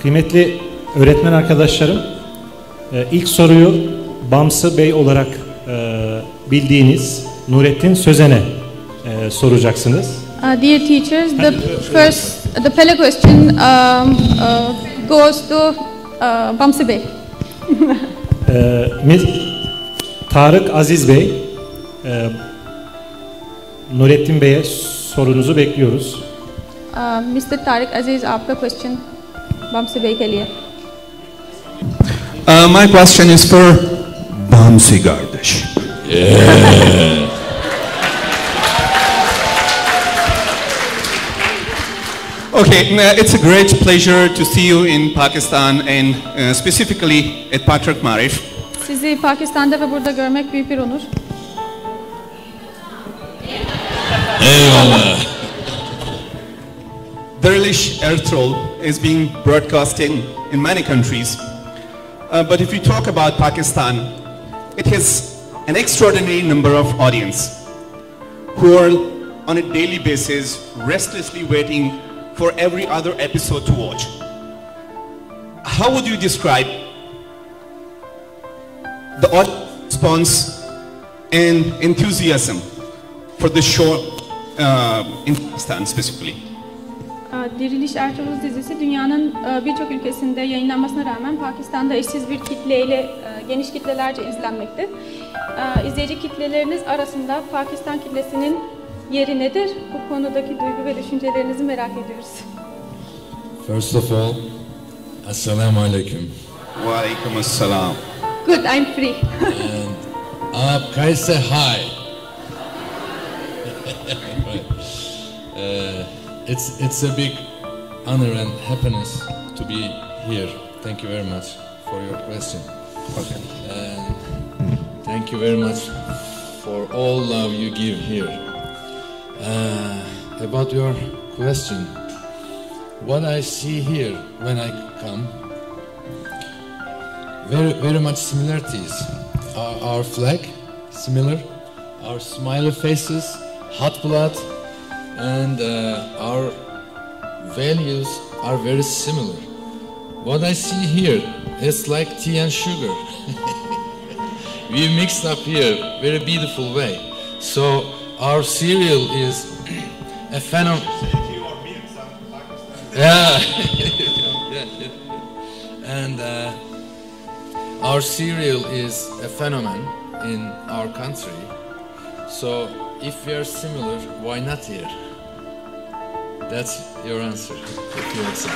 Kıymetli öğretmen arkadaşlarım, ilk soruyu Bamsı Bey olarak bildiğiniz Nurettin Sözen'e soracaksınız. Dear teachers, the Pele question goes to Bamsı Bey. Tarık Aziz Bey, Nurettin Bey'e sorunuzu bekliyoruz. Mr. Tarık Aziz, आपका question Bamsı Bey के लिए. My question is for Bamsı kardeş. Yeah. Okay, it's a great pleasure to see you in Pakistan and specifically at Patrak Marif. Sizi Pakistan'da ve burada görmek büyük bir onur. Eyvallah. Dirilish Ertuğrul is being broadcasting in many countries. But if you talk about Pakistan, it has an extraordinary number of audience who are on a daily basis restlessly waiting for every other episode to watch. How would you describe the audience response and enthusiasm for the show in Pakistan specifically? Diriliş Ertuğrul dizisi dünyanın birçok ülkesinde yayınlanmasına rağmen Pakistan'da eşsiz bir kitleyle geniş kitlelerce izlenmekte. İzleyici kitleleriniz arasında Pakistan kitlesinin yeri nedir? Bu konudaki duygu ve düşüncelerinizi merak ediyoruz. First of all, Assalamu alaikum. Wa alaikum assalam. Good, I'm free. And Aap kaise hi. It's a big honor and happiness to be here. Thank you very much for your question. Okay. And thank you very much for all love you give here. About your question, what I see here when I come, very much similarities. Our flag, similar, our smiley faces, hot blood, and our values are very similar. What I see here is like tea and sugar. We mixed up here very beautiful way. So our cereal is a phenomenon. Yeah. And our cereal is a phenomenon in our country. So if we are similar, why not here? That's your answer, if you accept.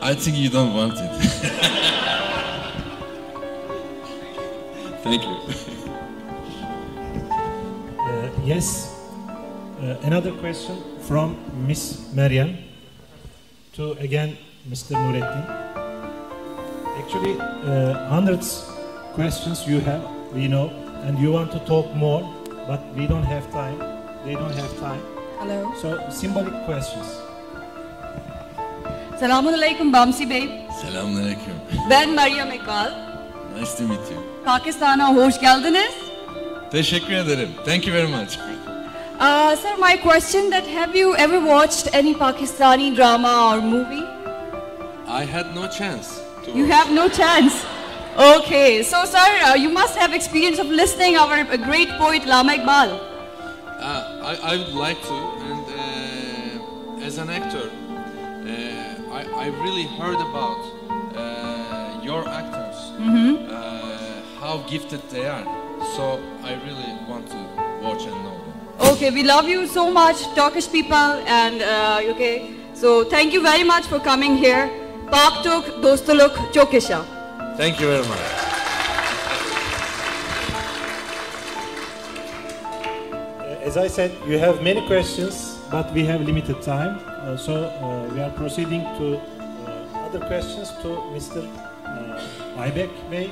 I think you don't want it. Thank you. Yes, another question from Miss Meryem to again Mr. Nurettin. Actually, hundreds questions you have, we know, and you want to talk more, but we don't have time. They don't have time. Hello. So symbolic questions. Selamünaleyküm Bamsı Bey. Selamünaleyküm. Ben Meryem Ekal. Nice to meet you. Pakistan'a hoş geldiniz. Teşekkür ederim. Thank you very much. Sir, my question that have you ever watched any Pakistani drama or movie? I had no chance to You watch. have no chance. Okay, so sir, you must have experience of listening our great poet Allama Iqbal. I would like to, and as an actor, I really heard about your actors, how gifted they are. So I really want to watch and know them. Okay, we love you so much, Turkish people, and okay. So thank you very much for coming here. Pak Tok Dostuluk çok yaşa. Thank you very much. As I said, you have many questions, but we have limited time. So we are proceeding to other questions to Mr. Aybek Bey.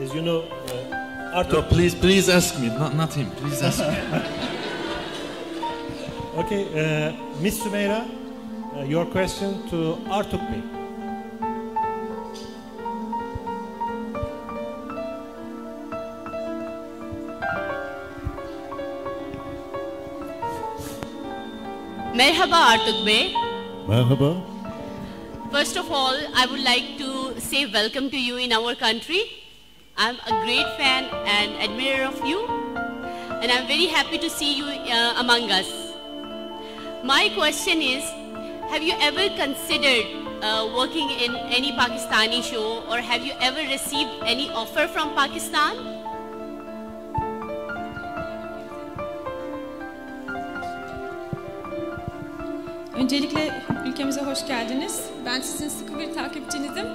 As you know, Arthur. No, please ask me, not him. Please ask me. Okay, Miss Sümeyra, your question to Artuk Bey. Merhaba Artuk Bey. Merhaba. First of all, I would like to say welcome to you in our country. I'm a great fan and admirer of you, and I'm very happy to see you among us. My question is, have you ever considered working in any Pakistani show, or have you ever received any offer from Pakistan? Öncelikle ülkemize hoş geldiniz. Ben sizin sıkı bir takipçinizim,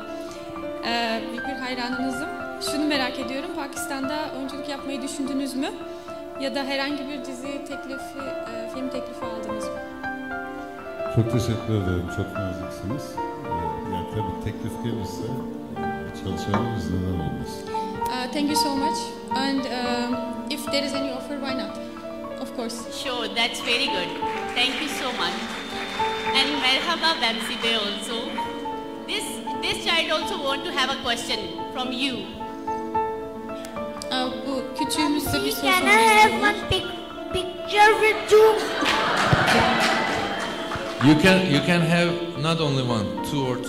büyük bir hayranınızım. Şunu merak ediyorum, Pakistan'da oyunculuk yapmayı düşündünüz mü? Ya da herhangi bir dizi teklifi, film teklifi aldınız mı? Çok teşekkür ederim. Çok naziksiniz. Yani tabii teklif gelirse çalışabiliriz, neden olmasın. Thank you so much. And if there is any offer, why not? Of course. Sure, that's very good. Thank you so much. And merhaba Bamsi Bey also. This child also want to have a question from you. Bu küçüğümüzde bir soru Can I sormak have istiyorum. one picture with you? You can have not only one, 2 or 3.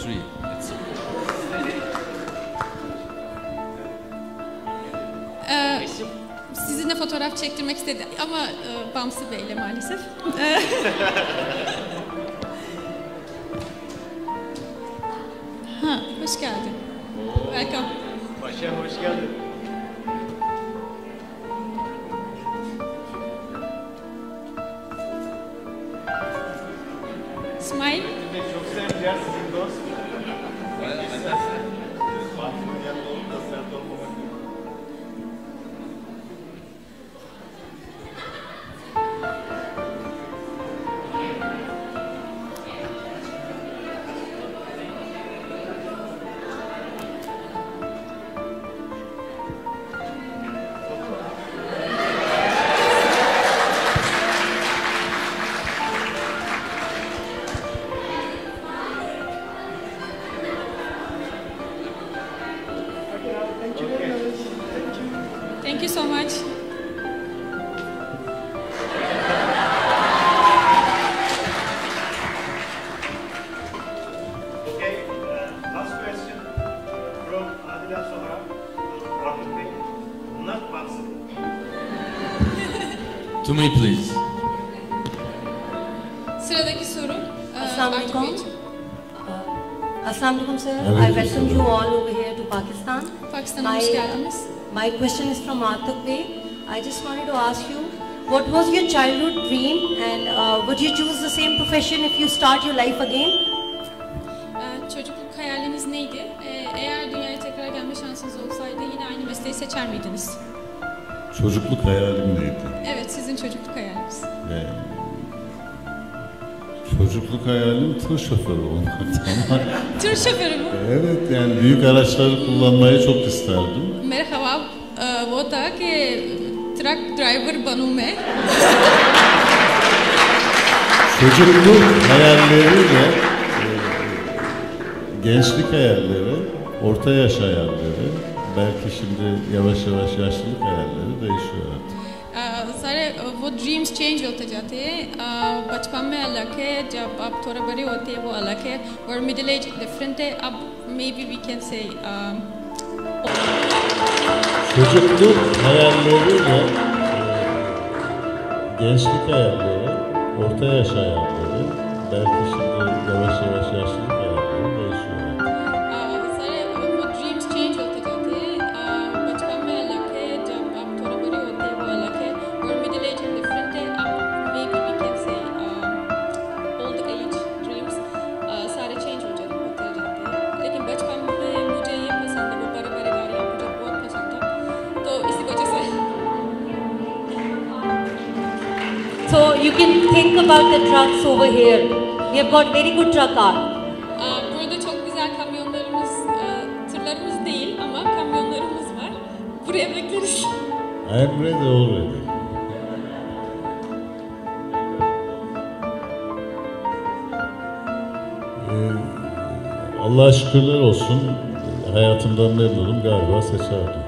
It's Sizinle fotoğraf çektirmek istedi ama Bamsı Bey'le maalesef. Hoş geldin. Welcome. Paşa hoş geldin. Smile. Çok seveceğiz sizin dost. Thank you so much. Okay, last question from Adila Sohra to Artuk Bey. Not Bamsi. to me, please. Sıradaki soru. Assalamualaikum. Artuk Beyciğim. Assalamualaikum sir. Alaikum I welcome you salam. all over here to Pakistan. Pakistan'a hoş geldiniz. My question is from Artuk Bey. I just wanted to ask you, what was your childhood dream, and would you choose the same profession if you start your life again? Çocukluk hayaliniz neydi? Eğer dünyaya tekrar gelme şansınız olsaydı yine aynı mesleği seçer miydiniz? Çocukluk hayalim neydi? Evet, sizin çocukluk hayaliniz. Çocukluk hayalim tır şoförü olmaktı ama Tır şoförü mü? evet, yani büyük araçları kullanmayı çok isterdim. Merhaba, वो था कि truck driver बनूं मैं. Çocukluk hayalleriyle gençlik hayalleri, orta yaş hayalleri, belki şimdi yavaş yavaş yaşlılık hayalleri değişiyor artık. सारे वो dreams change होते जाते हैं. बचपन में अलग है, जब आप थोड़ा बड़े होते हैं वो अलग है, और मिडिल एज डिफरेंट है. अब मे बी वी कैन से Çocukluk hayalleriyle gençlik hayalleri, orta yaş hayalleri, belki şimdi yavaş yavaş yaşlılık hayalleri değişiyor artık. सारे वो ड्रीम्स चेंज होते जाते हैं. बचपन में अलग है, जब आप थोड़ा बड़े होते हैं वो अलग है, और मिडिल एज डिफरेंट है. अब maybe we can say old age dreams सारे चेंज होते जाते हैं. लेकिन बचपन में मुझे ये पसंद है, वो बड़े बड़े गाड़ियाँ मुझे बहुत पसंद था, तो इसी वजह से. So you can think about the trucks over here. We have got very good truck art. Burada çok güzel kamyonlarımız, tırlarımız değil ama kamyonlarımız var. Buraya bekleriz. I'm ready already. Allah'a şükürler olsun. Hayatımdan memnunum, galiba seçerdim.